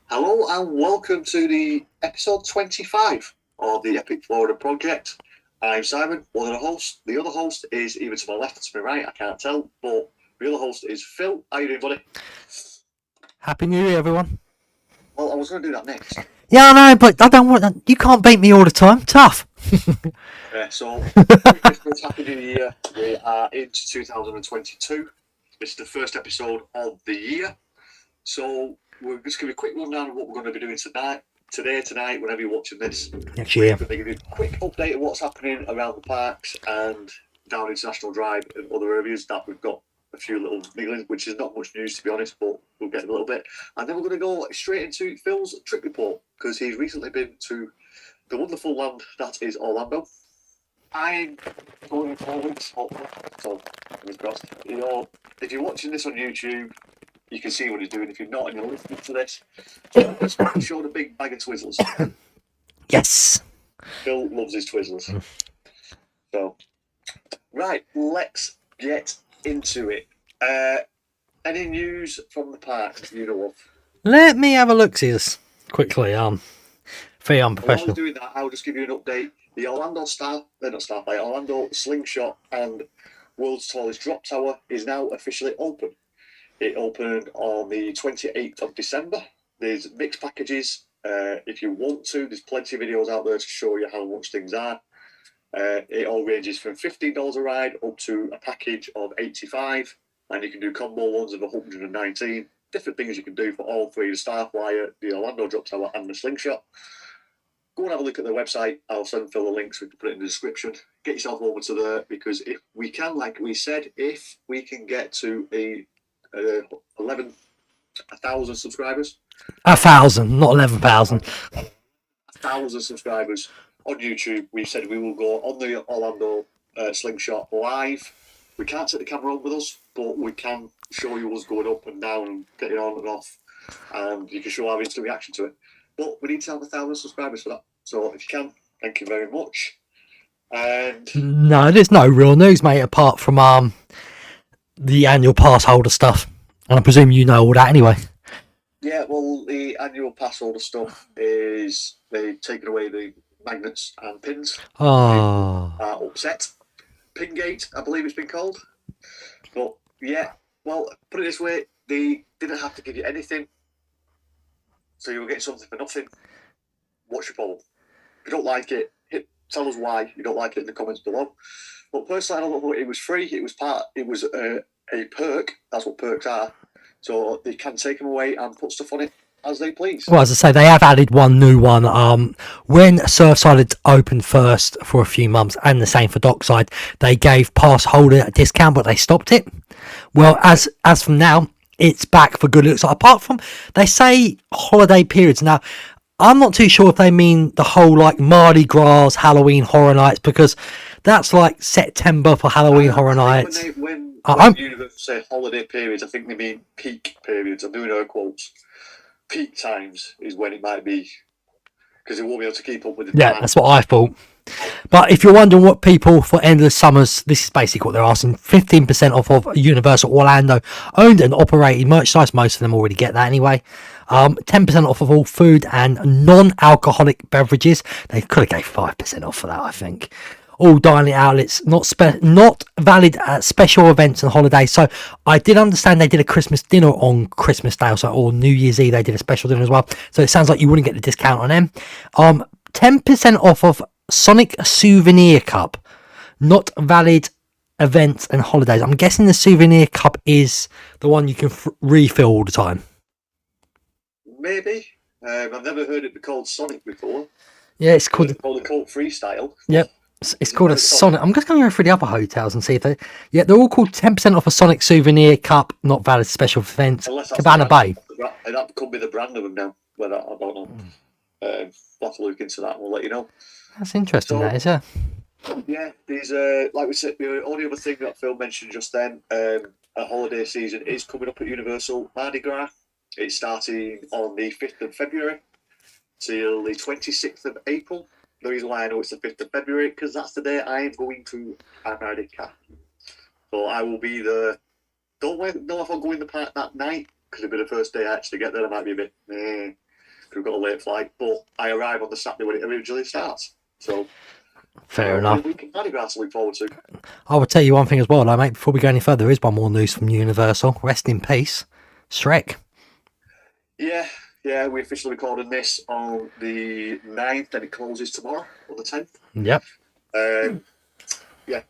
Hello and welcome to the episode 25 of the Epic Florida Project. I'm Simon, one of the hosts. The other host is either to my left or to my right, I can't tell, but the other host is Phil. How you doing, buddy? Happy New Year, everyone. Well, I was going to do that next. Yeah, I know, but I don't want. You can't beat me all the time. Tough. So, Christmas, Happy New Year. We are into 2022. This is the first episode of the year. So, we're just going to give you a quick rundown of what we're going to be doing tonight, whenever you're watching this. Next year. We're going to give you a quick update of what's happening around the parks and down International Drive and other areas that we've got a few little dealings, which is not much news to be honest, but we'll get a little bit. And then we're going to go straight into Phil's trip report because he's recently been to the wonderful land that is Orlando. I'm going forward, so fingers crossed. You know, if you're watching this on YouTube, you can see what he's doing. If you're not and you're listening to this, just show the big bag of Twizzlers. Yes. Phil loves his Twizzlers. So, right, let's get into it. Any news from the parks you know of? Let me have a look, Caesars. Quickly, very While unprofessional. I'm doing that, I'll just give you an update. The Orlando Slingshot and World's Tallest Drop Tower is now officially open. It opened on the 28th of December. There's mixed packages. If you want to, there's plenty of videos out there to show you how much things are. It all ranges from $15 a ride up to a package of $85, and you can do combo ones of $119. Different things you can do for all three: the Starflyer, the Orlando Drop Tower, and the Slingshot. Go and have a look at their website. I'll send Phil the links. We can put it in the description. Get yourself over to there because if we can, like we said, if we can get to a 1,000 subscribers. 1,000, not 11,000. 1,000 subscribers on YouTube. We said we will go on the Orlando Slingshot live. We can't take the camera on with us, but we can show you us going up and down and getting on and off, and you can show our instant reaction to it. But we need to have 1,000 subscribers for that. So if you can, thank you very much. And no, there's no real news, mate, apart from the annual pass holder stuff. And I presume you know all that anyway. Yeah, well, the annual pass holder stuff is they've taken away the magnets and pins. Oh. Are upset. Pingate, I believe it's been called. But yeah, well, put it this way, they didn't have to give you anything. So you will get something for nothing. What's your problem? If you don't like it, tell us why you don't like it in the comments below. But personally, I don't know, it was free. It was a perk. That's what perks are. So they can take them away and put stuff on it as they please. Well, as I say, they have added one new one. When Surfside had opened first for a few months, and the same for Dockside, they gave pass holder a discount, but they stopped it. Well, as from now, it's back for good looks. Apart from, they say holiday periods. Now, I'm not too sure if they mean the whole like Mardi Gras, Halloween Horror Nights, because that's like September for Halloween Horror Nights. When Universe say holiday periods, I think they mean peak periods. I'm doing air quotes. Peak times is when it might be, because it won't be able to keep up with the Yeah, that's what I thought. But if you're wondering what people for end of the summers, this is basically what they're asking: 15% off of Universal Orlando owned and operated merchandise. Most of them already get that anyway. 10% off of all food and non-alcoholic beverages. They could have gave 5% off for that, I think. All dining outlets not valid at special events and holidays. So I did understand they did a Christmas dinner on Christmas Day or New Year's Eve. They did a special dinner as well. So it sounds like you wouldn't get the discount on them. 10% off of Sonic Souvenir Cup, not valid events and holidays. I'm guessing the Souvenir Cup is the one you can refill all the time. Maybe. I've never heard it be called Sonic before. Yeah, it's called the Cult Freestyle. Yep. It's called a Sonic. I'm just going to go through the other hotels and see if they. Yeah, they're all called 10% off a Sonic Souvenir Cup, not valid special events. Cabana Bay. That could be the brand of them now. Whether I don't know. We'll have to look into that and we'll let you know. That's interesting, that is, yeah. Yeah, these like we said, the only other thing that Phil mentioned just then, a holiday season is coming up at Universal Mardi Gras. It's starting on the 5th of February till the 26th of April. The reason why I know it's the 5th of February, because that's the day I am going to America. So I will be there. Don't know if I'll go in the park that night, because it'll be the first day I actually get there. I might be a bit, we've got a late flight. But I arrive on the Saturday when it originally starts. So Fair enough. We can kind of look forward to. I will tell you one thing as well, though, mate. Before we go any further, there is one more news from Universal. Rest in peace, Shrek. Yeah, we're officially recording this on the 9th, and it closes tomorrow, on the 10th. Yep. Yeah,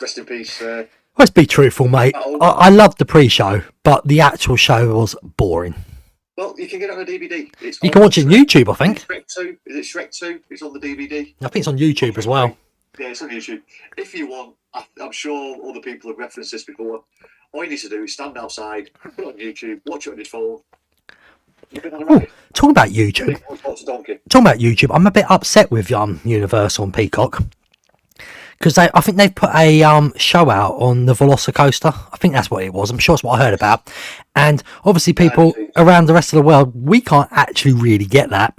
rest in peace. Let's be truthful, mate. I loved the pre-show, but the actual show was boring. Well, you can get it on a DVD. You can watch it on YouTube, I think. Shrek 2. Is it Shrek 2? It's on the DVD. I think it's on YouTube as well. Yeah, it's on YouTube. If you want, I'm sure other people have referenced this before. All you need to do is stand outside, put it on YouTube, watch it on your phone. Talking about YouTube, I'm a bit upset with Universal and Peacock because I think they've put a show out on the Velocicoaster. I think that's what it was. I'm sure it's what I heard about. And obviously, people around the rest of the world, we can't actually really get that.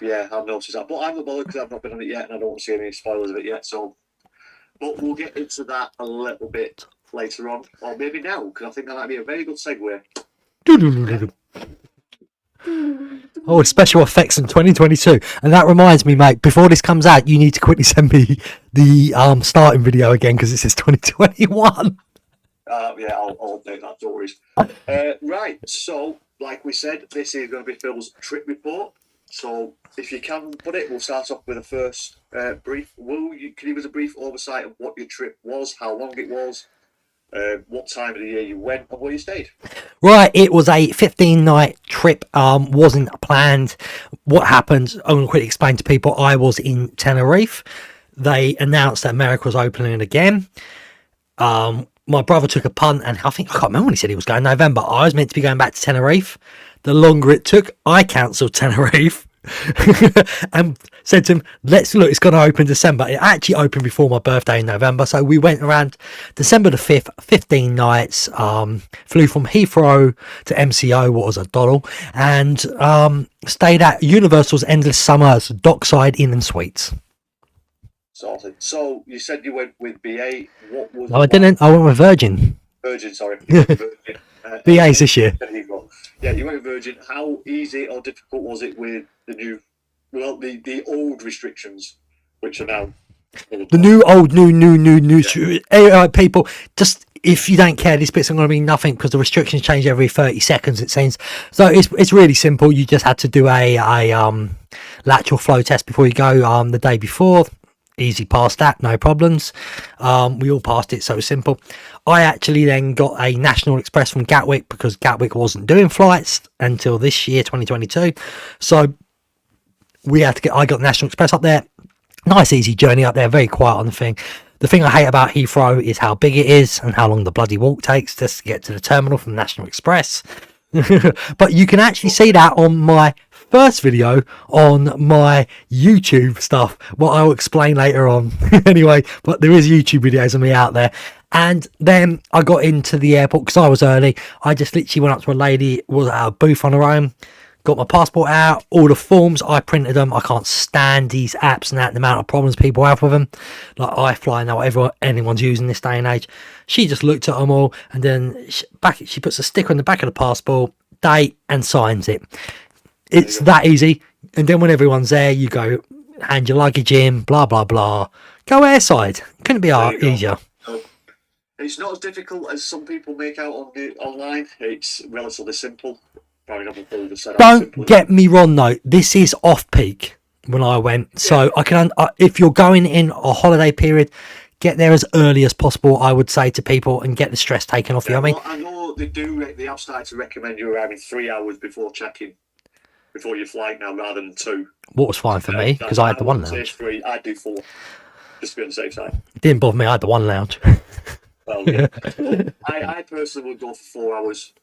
Yeah, I've noticed that, but I'm not bothered because I've not been on it yet, and I don't want to see any spoilers of it yet. So, but we'll get into that a little bit later on, or maybe now, because I think that might be a very good segue. Oh, special effects in 2022. And that reminds me, mate, before this comes out, you need to quickly send me the starting video again because it says 2021. Yeah, I'll update that, don't worry. Right, so, like we said, this is going to be Phil's trip report. So, if you can put it, we'll start off with the first brief. Can you give us a brief oversight of what your trip was, how long it was, what time of the year you went, and where you stayed? Right, it was a 15-night trip. Wasn't planned. What happened? I'm going to quickly explain to people. I was in Tenerife. They announced that America was opening again. My brother took a punt, and I can't remember when he said he was going. November. I was meant to be going back to Tenerife. The longer it took, I cancelled Tenerife. And said to him, let's look, it's going to open December. It actually opened before my birthday in November, so we went around December the 5th, 15 nights. Flew from Heathrow to MCO, what was a doddle, and stayed at Universal's Endless Summer's Dockside Inn and Suites. Sorted. So you said you went with BA. What was? No, I didn't. I went with Virgin. Virgin, sorry. Virgin. BA's this year. Yeah, you went with Virgin. How easy or difficult was it with the old restrictions, which are now the new people? Just if you don't care, this bit's not going to be nothing because the restrictions change every 30 seconds, it seems. So it's really simple. You just had to do a lateral flow test before you go the day before. Easy past that, no problems. We all passed it, so it's simple. I actually then got a National Express from Gatwick because Gatwick wasn't doing flights until this year, 2022. So I got National Express up there. Nice, easy journey up there, very quiet on the thing. The thing I hate about Heathrow is how big it is and how long the bloody walk takes just to get to the terminal from National Express. But you can actually see that on my first video on my YouTube stuff, what I'll explain later on. Anyway, but there is YouTube videos of me out there. And then I got into the airport because I was early. I just literally went up to a lady, was at a booth on her own, got my passport out, all the forms, I printed them. I can't stand these apps and that, the amount of problems people have with them. Like iFly now, whatever anyone's using this day and age. She just looked at them all, and then she puts a sticker on the back of the passport, date, and signs it. It's that easy. And then when everyone's there, you go, hand your luggage in, blah, blah, blah. Go airside. Couldn't be easier. It's not as difficult as some people make out online. It's relatively simple. Don't get me wrong, though. This is off-peak when I went. Yeah. So I can, if you're going in a holiday period, get there as early as possible, I would say to people, and get the stress taken off you. I mean, I know they have started to recommend you arriving 3 hours before check-in, before your flight now, rather than 2. What was fine for me, because I had the one lounge. 3, I'd do 4, just to be on the safe side. It didn't bother me, I had the one lounge. Well, yeah. I personally would go for 4 hours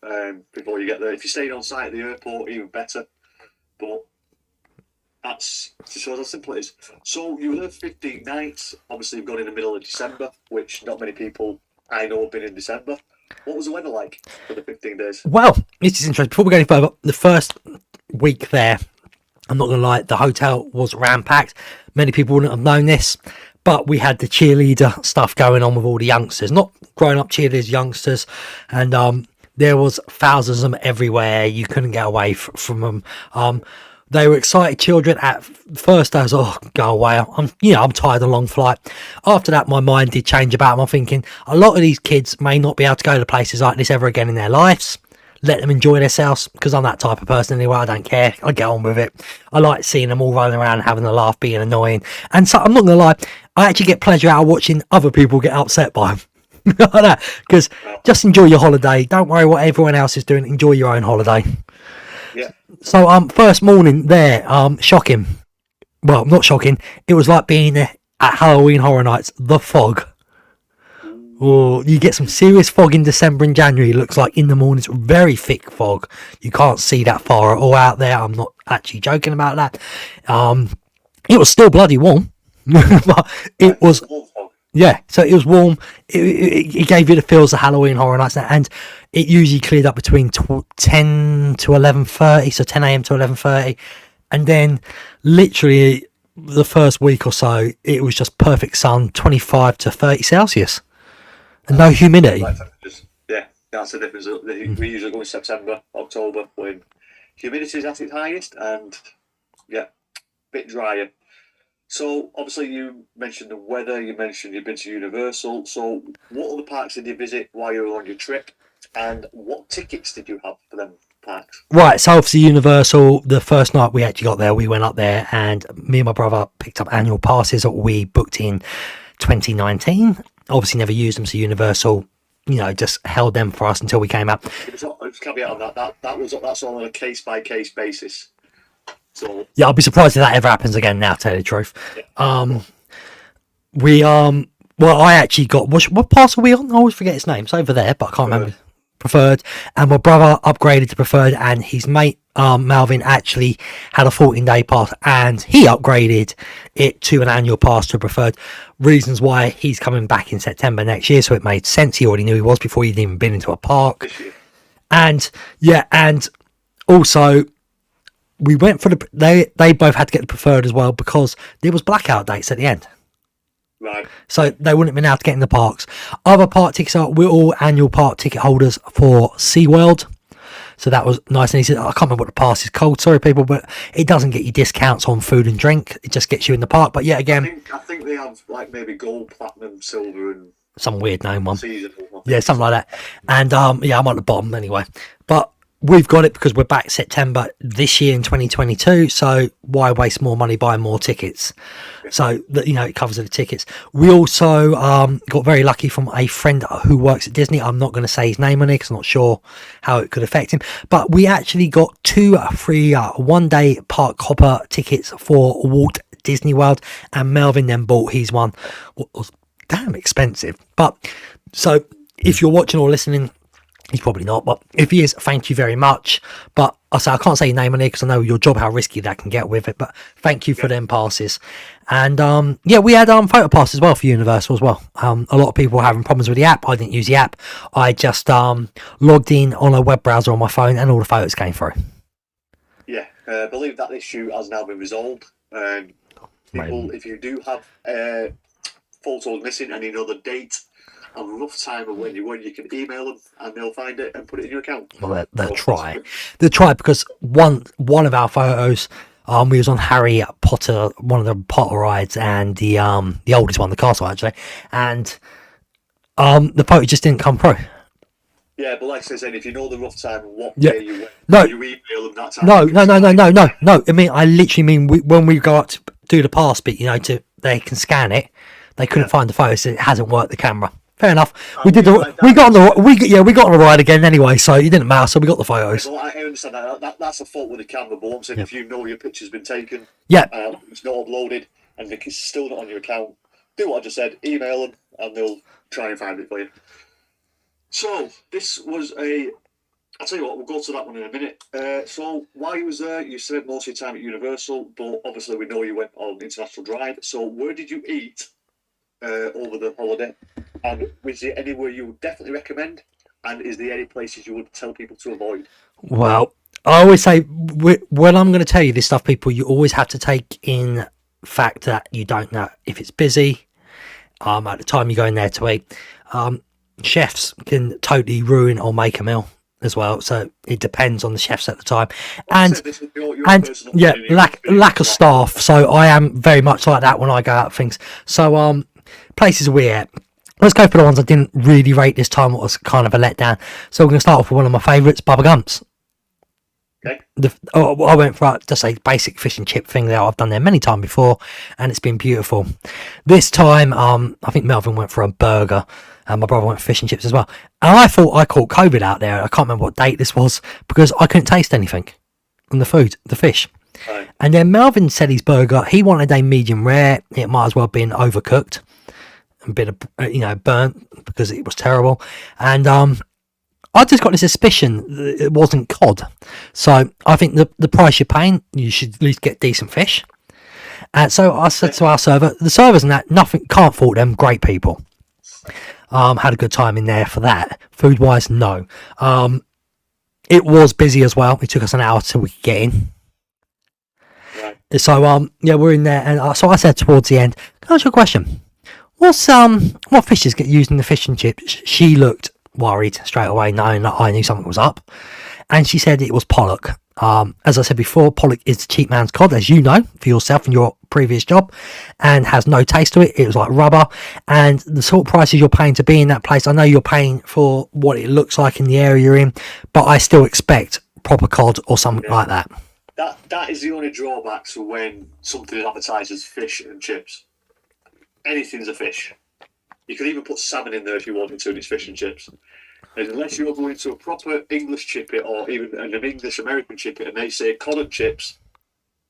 before you get there. If you stayed on site at the airport, even better. But that's just how simple it is. So you were there 15 nights. Obviously, you've gone in the middle of December, which not many people I know have been in December. What was the weather like for the 15 days? Well, this is interesting. Before we go any further, the first week there, I'm not going to lie, the hotel was ram-packed. Many people wouldn't have known this. But we had the cheerleader stuff going on with all the youngsters, not grown-up cheerleaders, youngsters, and There was thousands of them everywhere. You couldn't get away from them. They were excited children. At first, I was, oh, go away. I'm tired of a long flight. After that, my mind did change about them. I'm thinking a lot of these kids may not be able to go to places like this ever again in their lives. Let them enjoy themselves, because I'm that type of person anyway. I don't care. I get on with it. I like seeing them all running around, having a laugh, being annoying. And so I'm not going to lie, I actually get pleasure out of watching other people get upset by them. Because just enjoy your holiday. Don't worry what everyone else is doing. Enjoy your own holiday. Yeah. So first morning there, shocking. Well, not shocking. It was like being at Halloween Horror Nights. The fog. Oh, you get some serious fog in December and January. It looks like in the mornings, very thick fog. You can't see that far at all out there. I'm not actually joking about that. It was still bloody warm, but it was. Yeah, so it was warm. It gave you the feels of Halloween Horror Nights, and it usually cleared up between 10 to 11:30, so 10 a.m. to 11:30, and then literally the first week or so, it was just perfect sun, 25 to 30 Celsius, and no humidity. Yeah, that's the difference. We usually go in September, October, when humidity is at its highest, and yeah, a bit drier. So, obviously, you mentioned the weather, you mentioned you've been to Universal. So, what other parks did you visit while you were on your trip? And what tickets did you have for them parks? Right, so obviously Universal, the first night we actually got there, we went up there, and me and my brother picked up annual passes that we booked in 2019. Obviously never used them, so Universal, just held them for us until we came up. Just caveat on that's all on a case-by-case basis. So, yeah, I'll be surprised if that ever happens again now, to tell you the truth. Yeah. Well, I actually got, what pass are we on? I always forget its name. It's over there, but I can't remember. Preferred. And my brother upgraded to Preferred, and his mate, Malvin, actually had a 14-day pass, and he upgraded it to an annual pass to Preferred. Reasons why he's coming back in September next year, so it made sense. He already knew he was before he'd even been into a park. And, yeah, and also, we went for they both had to get the Preferred as well, because there was blackout dates at the end. Right. So they wouldn't have been able to get in the parks. Other park tickets we're all annual park ticket holders for SeaWorld. So that was nice and easy. I can't remember what the pass is called, sorry people, but it doesn't get you discounts on food and drink. It just gets you in the park. But yeah, again, I think they have like maybe gold, platinum, silver, and some weird name one. Seasonal. Yeah, something like that. And yeah, I'm at the bottom anyway. But we've got it because we're back September this year in 2022, so why waste more money buying more tickets? So that it covers the tickets. We also got very lucky from a friend who works at Disney. I'm not going to say his name on it because I'm not sure how it could affect him, but we actually got 2 free one-day park hopper tickets for Walt Disney World, and Melvin then bought his one. What was damn expensive, but so if you're watching or listening, he's probably not, but if he is, thank you very much. But I can't say your name on it because I know your job, how risky that can get with it, but thank you for them passes. And yeah, we had photo pass as well for Universal as well. A lot of people were having problems with the app. I didn't use the app. I just logged in on a web browser on my phone, and all the photos came through. Yeah, I believe that issue has now been resolved. People, if you do have photos missing and you know the date and rough time of when you can email them and they'll find it and put it in your account. Well, they'll try. They'll try, because one of our photos, we was on Harry Potter, one of the Potter rides, and the oldest one, the castle actually, and the photo just didn't come through. Yeah, but like I said, if you know the rough time and what day you went, you email them that time. No. I literally mean when we go up to do the pass bit, they can scan it. They couldn't find the photo, so it hasn't worked the camera. Fair enough. We got on the ride again anyway, so it didn't matter. So we got the photos. Yeah, well, I understand that's a fault with the camera, but once if you know your picture's been taken, it's not uploaded, and it's still not on your account, do what I just said. Email them, and they'll try and find it for you. So this was I'll tell you what, we'll go to that one in a minute. So while you was there, you spent most of your time at Universal, but obviously we know you went on International Drive. So where did you eat over the holiday? And was there anywhere you would definitely recommend? And is there any places you would tell people to avoid? Well, I always say, when I'm going to tell you this stuff, people, you always have to take in fact that you don't know if it's busy at the time you go in there to eat. Chefs can totally ruin or make a meal. as well, so it depends on the chefs at the time. Like I And said, this is your and personal yeah, opinion. lack of staff. So I am very much like that when I go out things. So places we at. Let's go for the ones I didn't really rate this time. What was kind of a letdown. So we're going to start off with one of my favourites, Bubba Gump's. Okay. I went for just a basic fish and chip thing there. I've done there many times before, and it's been beautiful. This time, I think Melvin went for a burger, and my brother went for fish and chips as well. And I thought I caught COVID out there. I can't remember what date this was because I couldn't taste anything on the food, the fish. Right. And then Melvin said his burger, he wanted a medium rare. It might as well have been overcooked, a bit of burnt because it was terrible. And I just got the suspicion that it wasn't cod. So I think the price you're paying, you should at least get decent fish. And so I said to our server, the servers and that, nothing, can't fault them, great people. Had a good time in there for that. Food wise, no. It was busy as well. It took us an hour till we could get in. Right. So yeah, we're in there, and so I said towards the end, can I ask you a question? What fishes get used in the fish and chips? She looked worried straight away, knowing that I knew something was up, and she said it was pollock. As I said before, pollock is the cheap man's cod, as you know for yourself in your previous job, and has no taste to it. It was like rubber, and the sort of prices you're paying to be in that place, I know you're paying for what it looks like in the area you're in, but I still expect proper cod or something like that. That is the only drawback to when something is advertised as fish and chips. Anything's a fish. You could even put salmon in there if you wanted to, and it's fish and chips. And unless you're going to a proper English chippy or even an English American chippy and they say cod and chips,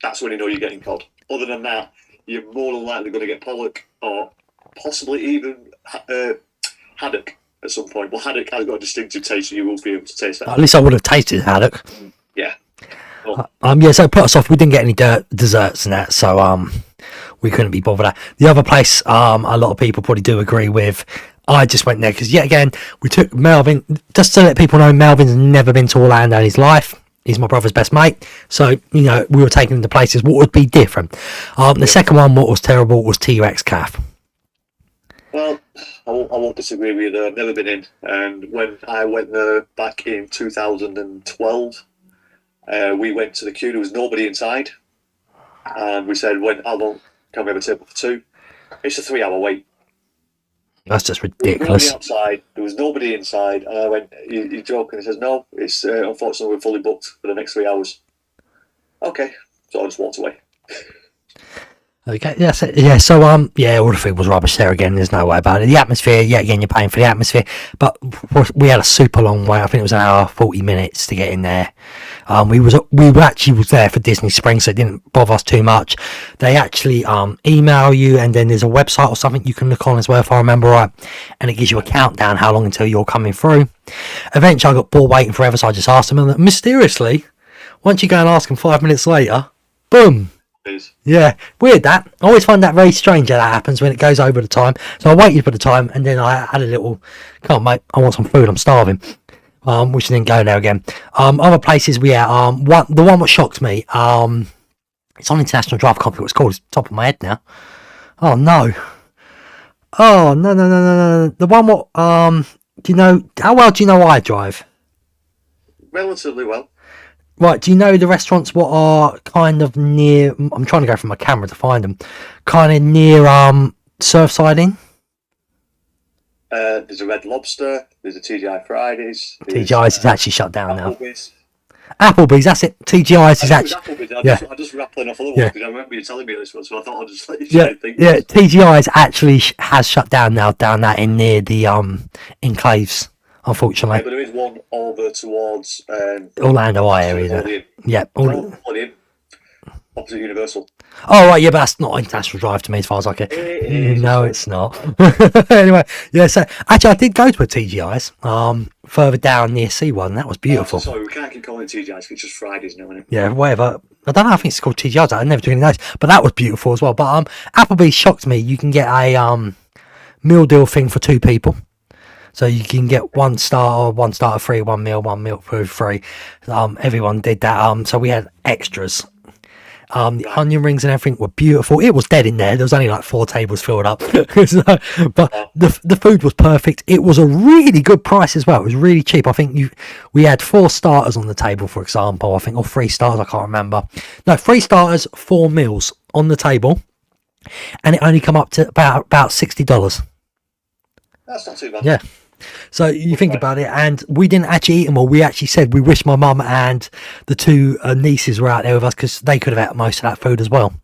that's when you know you're getting cod. Other than that, you're more than likely going to get pollock or possibly even haddock at some point. Well, haddock has got a distinctive taste, so you will be able to taste that. At least I would have tasted haddock. Yeah. Yeah, so put us off. We didn't get any desserts and that, so we couldn't be bothered. The other place, a lot of people probably do agree with. I just went there because yet again we took Melvin. Just to let people know, Melvin's never been to Orlando in his life. He's my brother's best mate, so we were taking him to places what would be different. The second one, what was terrible, was T-Rex Calf. Well, I won't disagree with you. I've never been in, and when I went there back in 2012. We went to the queue. There was nobody inside, and we said, "How long can we have a table for two?" It's a 3-hour wait. That's just ridiculous. Outside, there was nobody inside, and I went, "You joking?" He says, "No, it's unfortunately we're fully booked for the next 3 hours." Okay, so I just walked away. Okay, yes, yeah. So yeah, all the food was rubbish there again. There's no way about it. The atmosphere, yeah, again, you're paying for the atmosphere, but we had a super long wait. I think it was an hour 40 minutes to get in there. We actually was there for Disney Springs, so it didn't bother us too much. They actually email you, and then there's a website or something you can look on as well, if I remember right, and it gives you a countdown how long until you're coming through. Eventually, I got bored waiting forever, so I just asked them, and mysteriously, once you go and ask them 5 minutes later, boom. Yeah, weird that. I always find that very strange that happens when it goes over the time. So I waited for the time, and then I had a little, come on mate, I want some food, I'm starving. Which didn't go there again. Other places we had, the one that shocked me, it's on International Drive, I can't think what it's called, it's top of my head now. Oh no. Oh, no. The one what, how well do you know I drive? Relatively well. Right, do you know the restaurants what are kind of near, I'm trying to go from my camera to find them, kind of near Surfside Inn? There's a Red Lobster, there's a TGI Fridays. TGI's is actually shut down Applebee's. now. Applebee's, that's it. TGI's is actually... I'm just rattling off a little one because I remember you telling me this one, so I thought I'd just let you think. Yeah, TGI's actually has shut down now, down that in near the enclaves. Unfortunately, yeah, but there is one over towards Orlando Eye area. Yeah, opposite Universal. Oh right, yeah, but that's not International Drive to me as far as I can. No, it's not. Anyway, yeah. So actually, I did go to a TGI's further down near C1. That was beautiful. Sorry, we can't keep calling it TGI's. It's just Fridays now, isn't it? Yeah, whatever. I don't know. I think it's called TGI's. I never took any notes, but that was beautiful as well. But Applebee's shocked me. You can get a meal deal thing for 2 people. So you can get one starter free, one meal for free. Everyone did that. So we had extras. The onion rings and everything were beautiful. It was dead in there. There was only like 4 tables filled up. But the food was perfect. It was a really good price as well. It was really cheap. I think we had 4 starters on the table, for example. I think, or 3 starters. I can't remember. No, 3 starters, 4 meals on the table, and it only come up to about $60. That's not too bad. Yeah. So you think about it, and we didn't actually eat them all. We actually said we wish my mum and the 2 nieces were out there with us, because they could have had most of that food as well.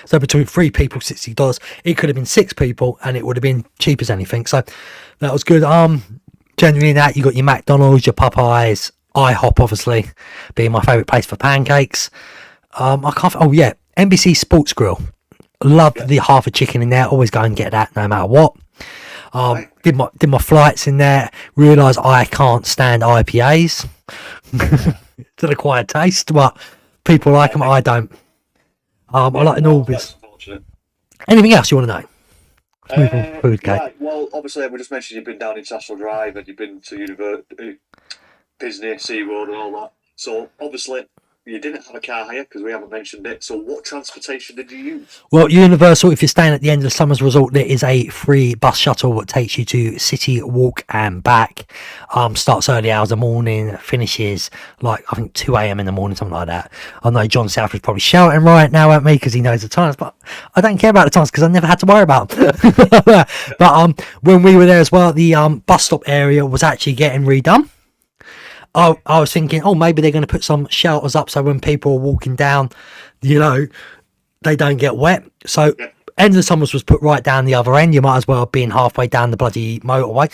So between 3 people, $60. It could have been 6 people, and it would have been cheap as anything. So that was good. Generally, that you got your McDonald's, your Popeyes, IHOP, obviously being my favourite place for pancakes. NBC Sports Grill. Loved the half a chicken in there. Always go and get that, no matter what. Did my flights in there. Realised I can't stand IPAs. It's an acquired taste, but people like them. I don't. I like an Orbis. Anything else you want to know? Food, Kate. Right, well, obviously, we just mentioned you've been down International Drive and you've been to Disney, SeaWorld, and all that. So obviously, you didn't have a car hire because we haven't mentioned it. So what transportation did you use? Well, Universal, if you're staying at the end of the Summers Resort, there is a free bus shuttle that takes you to City Walk and back. Starts early hours of the morning, finishes like, I think, 2 a.m. in the morning, something like that. I know John South is probably shouting right now at me because he knows the times, but I don't care about the times because I never had to worry about them. But when we were there as well, the bus stop area was actually getting redone. I was thinking, maybe they're going to put some shelters up so when people are walking down, they don't get wet. So end of the Summers was put right down the other end. You might as well have been halfway down the bloody motorway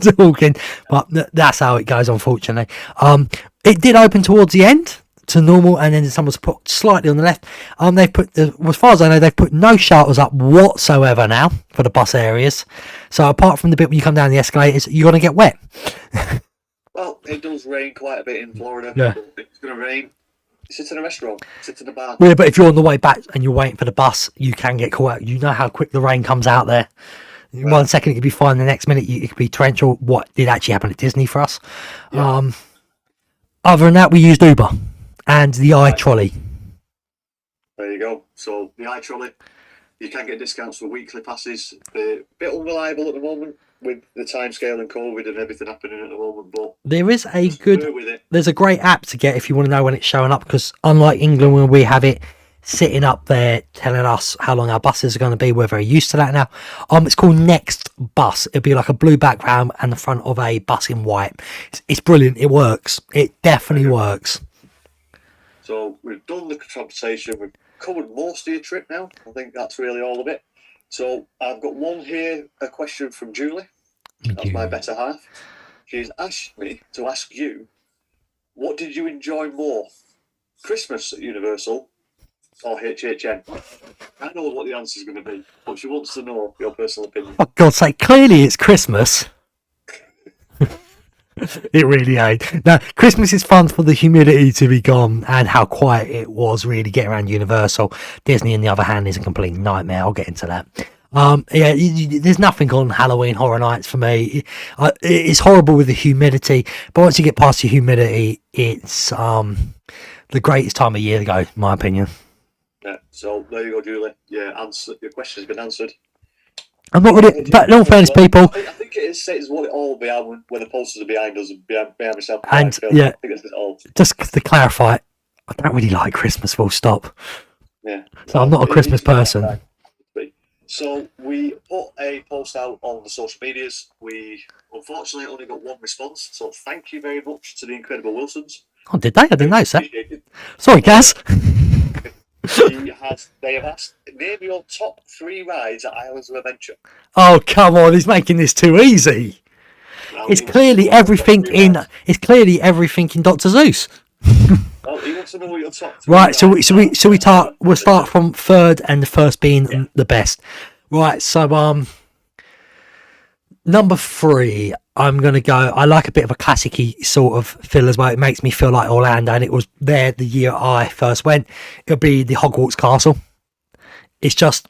to walking. But that's how it goes, unfortunately. It did open towards the end to normal, and then the Summers put slightly on the left. They've put, as far as I know, they've put no shelters up whatsoever now for the bus areas. So apart from the bit when you come down the escalators, you're going to get wet. Well, it does rain quite a bit in Florida. Yeah. It's going to rain. Sit in a restaurant. Sit in a bar. Yeah, but if you're on the way back and you're waiting for the bus, you can get caught out. You know how quick the rain comes out there. Right. 1 second it could be fine, the next minute it could be torrential. What did actually happen at Disney for us? Yeah. Other than that, we used Uber and the iTrolley. There you go. So the iTrolley, you can get discounts for weekly passes. They're a bit unreliable at the moment with the timescale and COVID and everything happening at the moment, but there is there's a great app to get if you want to know when it's showing up, because unlike England, where we have it sitting up there telling us how long our buses are going to be, we're very used to that now. It's called Next Bus. It'll be like a blue background and the front of a bus in white. It's brilliant. It works. It definitely works. So we've done the transportation. We've covered most of your trip now. I think that's really all of it. So I've got one here, a question from Julie. That's my better half. She's asked me to ask you, what did you enjoy more, Christmas at Universal or HHN? I know what the answer is going to be, but she wants to know your personal opinion. For God's sake, clearly it's Christmas. It really ain't. Now, Christmas is fun for the humidity to be gone and how quiet it was really getting around Universal. Disney, on the other hand, is a complete nightmare. I'll get into that. There's nothing on Halloween Horror Nights for me. It's horrible with the humidity, but once you get past the humidity, it's the greatest time of year to go, in my opinion. Yeah, so there you go, Julie. Your question has been answered. I'm not really, but in all fairness, people. I think it is what it all behind when the posters are behind us and behind myself. And I think that's all. Just to clarify, I don't really like Christmas. Full stop. Yeah. So I'm not a Christmas person. So we put a post out on the social medias. We unfortunately only got one response. So thank you very much to the Incredible Wilsons. Oh, did they? I didn't know, sir. Sorry, Gaz. They have asked, name your top 3 rides at Islands of Adventure. Oh, come on, he's making this too easy. It's clearly everything in Dr. Zeus. Well, he wants to know what your top 3 right, so we'll start from third, and the first being the best. Right, so number 3, I'm going to go, I like a bit of a classic-y sort of feel as well. It makes me feel like Orlando, and it was there the year I first went. It'll be the Hogwarts Castle. It's just,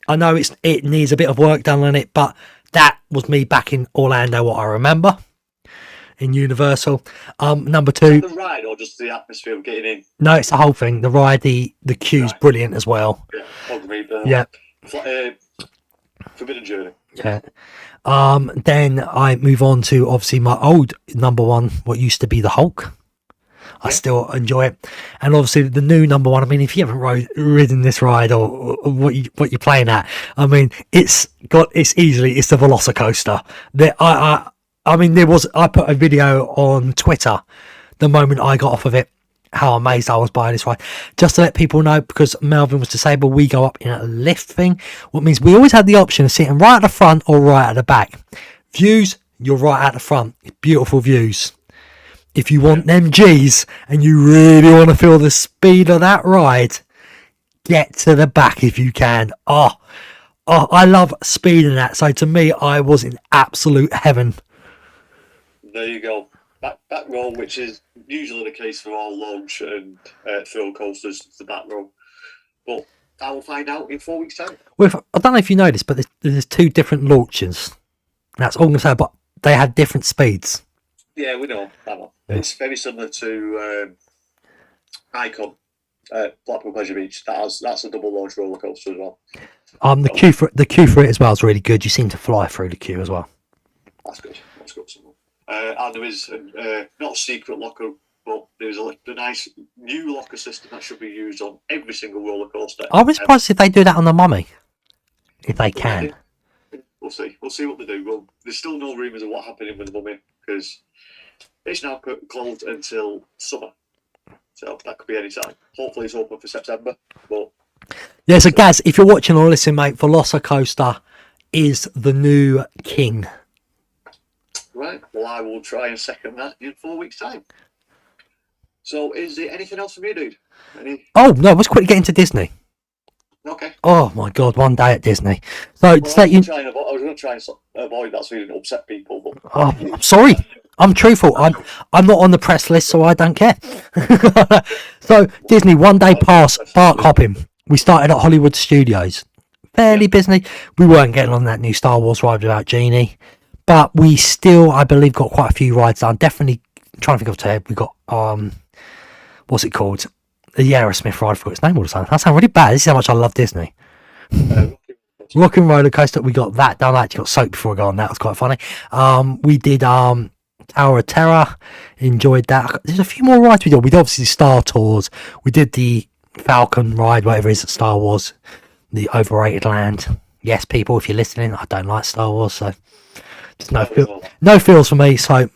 I know it needs a bit of work done on it, but that was me back in Orlando, what I remember. in Universal. Number 2. The ride or just the atmosphere of getting in? No, it's the whole thing. The ride, the queue's brilliant as well. Yeah. Forbidden Journey. Yeah. Then I move on to obviously my old number 1, what used to be the Hulk. I still enjoy it, and obviously the new number 1. I mean, if you haven't ridden this ride or what you're playing at, I mean, it's the Velocicoaster. I put a video on Twitter the moment I got off of it, how amazed I was by this ride. Just to let people know, because Melvin was disabled, we go up in a lift thing, what means we always had the option of sitting right at the front or right at the back. Views, you're right at the front. Beautiful views. If you want them G's and you really want to feel the speed of that ride, get to the back if you can. I love speed in that. So to me, I was in absolute heaven. There you go. Back row, which is usually the case for all launch and Phill coasters, the back row. But I will find out in 4 weeks' time. Well, I don't know if you know this, but there's 2 different launches. That's all I'm going to say, but they have different speeds. Yeah, we know that one. Yeah. It's very similar to Icon, Blackpool Pleasure Beach. That's a double launch roller coaster as well. The queue for it as well is really good. You seem to fly through the queue as well. That's good. And there is not a secret locker, but there's a nice new locker system that should be used on every single roller coaster. I was surprised if they do that on the Mummy, if they can. We'll see. We'll see what they do. Well, there's still no rumours of what happened with the Mummy because it's now closed until summer, so that could be any time. Hopefully, it's open for September. But yeah, so Gaz, if you're watching or listening, mate, Velocicoaster is the new king. Right. Well, I will try and second that in 4 weeks' time. So, is there anything else from you, dude? Oh no, let's quickly get into Disney. Okay. Oh my God, one day at Disney. So, I was going to try and avoid that so you didn't upset people. But... Oh, I'm sorry. I'm truthful. I'm not on the press list, so I don't care. So, Disney one day pass, park hopping. We started at Hollywood Studios. Fairly busy. We weren't getting on that new Star Wars ride without Genie. But we still, I believe, got quite a few rides done. Definitely trying to think of Ted. We got, what's it called? The Aerosmith ride, for its name all the time. That sounds really bad. This is how much I love Disney. Rock and Roller Coaster, we got that done. I actually got soaked before I got on. That was quite funny. We did Tower of Terror. Enjoyed that. There's a few more rides we did. We did obviously Star Tours. We did the Falcon ride, whatever it is at Star Wars. The Overrated Land. Yes, people, if you're listening, I don't like Star Wars, so... no feels for me, so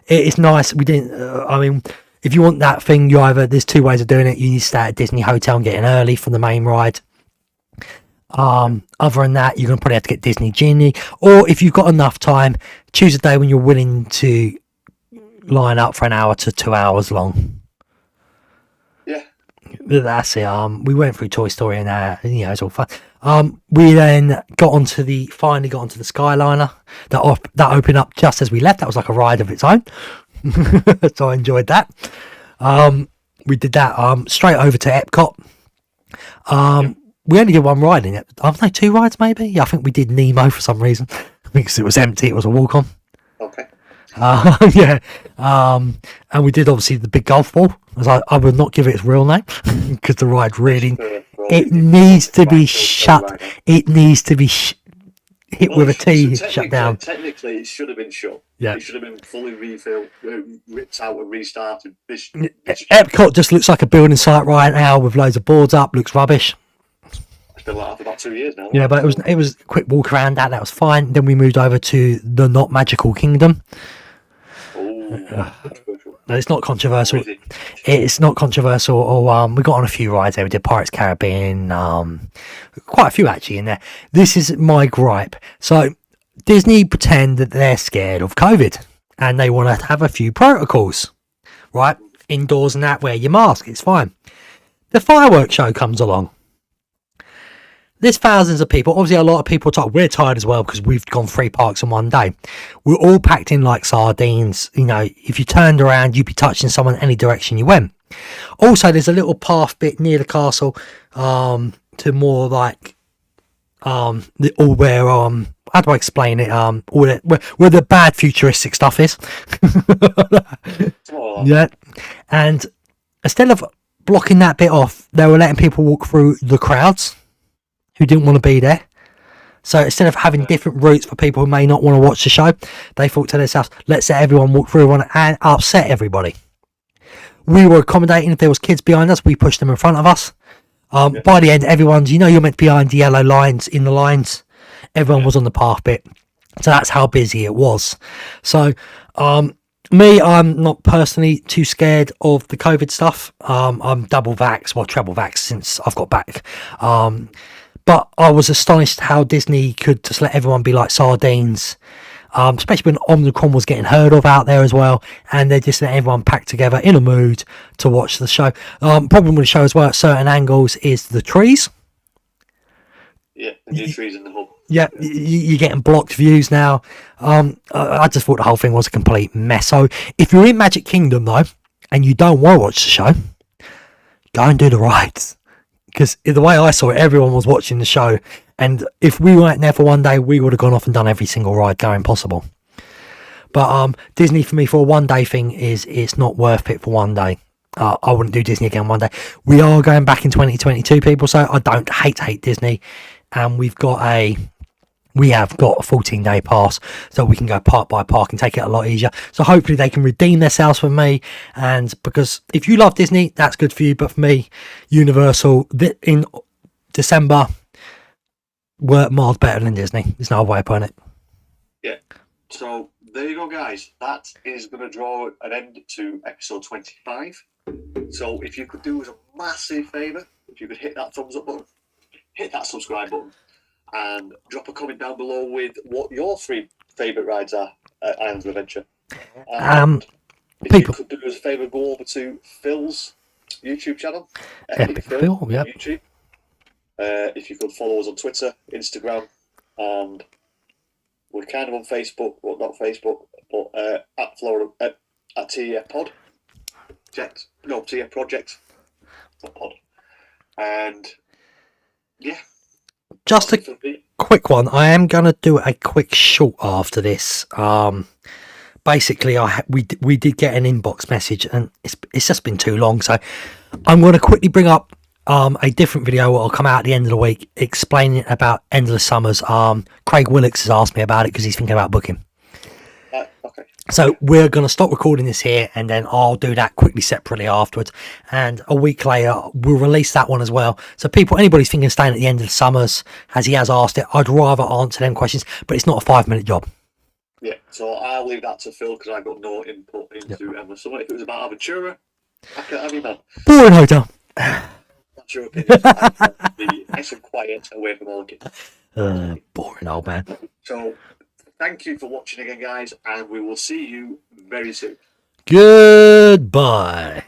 it is nice. We didn't. I mean, if you want that thing, there's 2 ways of doing it. You need to stay at a Disney hotel and get in early for the main ride. Other than that, you're gonna probably have to get Disney Genie, or if you've got enough time, choose a day when you're willing to line up for an hour to 2 hours long. Yeah, that's it. We went through Toy Story and it's all fun. We then finally got onto the Skyliner that opened up just as we left. That was like a ride of its own. So I enjoyed that. We did that straight over to Epcot. We only did one ride in it. I don't know, 2 rides maybe. Yeah, I think we did Nemo for some reason because it was empty. It was a walk on. Okay. Yeah. And we did obviously the big golf ball. I would not give it its real name because the ride really. It needs to be shut. It needs to be hit with a T, shut down. Technically, it should have been shut. Yeah. It should have been fully refilled, ripped out and restarted. Epcot just looks like a building site right now with loads of boards up. Looks rubbish. It's been like that for about 2 years now. Yeah, but it was a quick walk around that. That was fine. Then we moved over to the Not Magical Kingdom. It's not controversial. It's not controversial. Or we got on a few rides there. We did Pirates Caribbean. Quite a few actually in there. This is my gripe. So Disney pretend that they're scared of COVID and they want to have a few protocols, right? Indoors and that, wear your mask. It's fine. The fireworks show comes along. There's thousands of people. Obviously, a lot of people talk. We're tired as well because we've gone 3 parks in one day. We're all packed in like sardines. You know, if you turned around, you'd be touching someone any direction you went. Also, there's a little path bit near the castle to more like where how do I explain it? Where the bad futuristic stuff is. Oh. Yeah, and instead of blocking that bit off, they were letting people walk through the crowds who didn't want to be there. So instead of having different routes for people who may not want to watch the show, they thought to themselves, let's let everyone walk through one and upset everybody. We were accommodating. If there was kids behind us, we pushed them in front of us. By the end, everyone's, you're meant to be behind the yellow lines, in the lines. Everyone was on the path bit. So that's how busy it was. So, me, I'm not personally too scared of the COVID stuff. I'm double vax, well, treble vax since I've got back. But I was astonished how Disney could just let everyone be like sardines, especially when Omicron was getting heard of out there as well, and they just let everyone pack together in a mood to watch the show. Problem with the show as well at certain angles is the trees. Yeah, the new trees in the hub. Yeah, you're getting blocked views now. I just thought the whole thing was a complete mess. So if you're in Magic Kingdom though, and you don't want to watch the show, go and do the rides. Because the way I saw it, everyone was watching the show, and if we weren't there for one day, we would have gone off and done every single ride going possible. But Disney for me for a one day thing it's not worth it for one day. I wouldn't do Disney again one day. We are going back in 2022, people, so I don't hate Disney, and we have got a 14-day pass, so we can go park by park and take it a lot easier. So hopefully they can redeem themselves for me, and because if you love Disney, that's good for you, but for me, Universal in December were miles better than Disney. There's no way of putting it. Yeah. So there you go, guys. That is going to draw an end to episode 25. So if you could do us a massive favour, if you could hit that thumbs up button, hit that subscribe button, and drop a comment down below with what your 3 favourite rides are at Islands of Adventure. And if you could do us a favour, go over to Phil's YouTube channel. Epic Phill, yeah. YouTube. If you could follow us on Twitter, Instagram, and we're kind of on Facebook, well, not Facebook, but at Florida, at Tefproject. No, Tefproject. Not pod. And yeah. Just a quick one. I am going to do a quick short after this. Basically, we did get an inbox message, and it's just been too long. So I'm going to quickly bring up a different video that will come out at the end of the week explaining about Endless Summers. Craig Willix has asked me about it because he's thinking about booking. Okay. So we're going to stop recording this here, and then I'll do that quickly separately afterwards. And a week later, we'll release that one as well. So anybody's thinking of staying at the end of the summers, as he has asked it, I'd rather answer them questions, but it's not a 5-minute job. Yeah, so I'll leave that to Phil because I've got no input into Endless Summer. If it was about Aventura, I can have you, man. Boring hotel. That's your opinion. I'd be nice and quiet away from all kids. Boring old man. So thank you for watching again, guys, and we will see you very soon. Goodbye.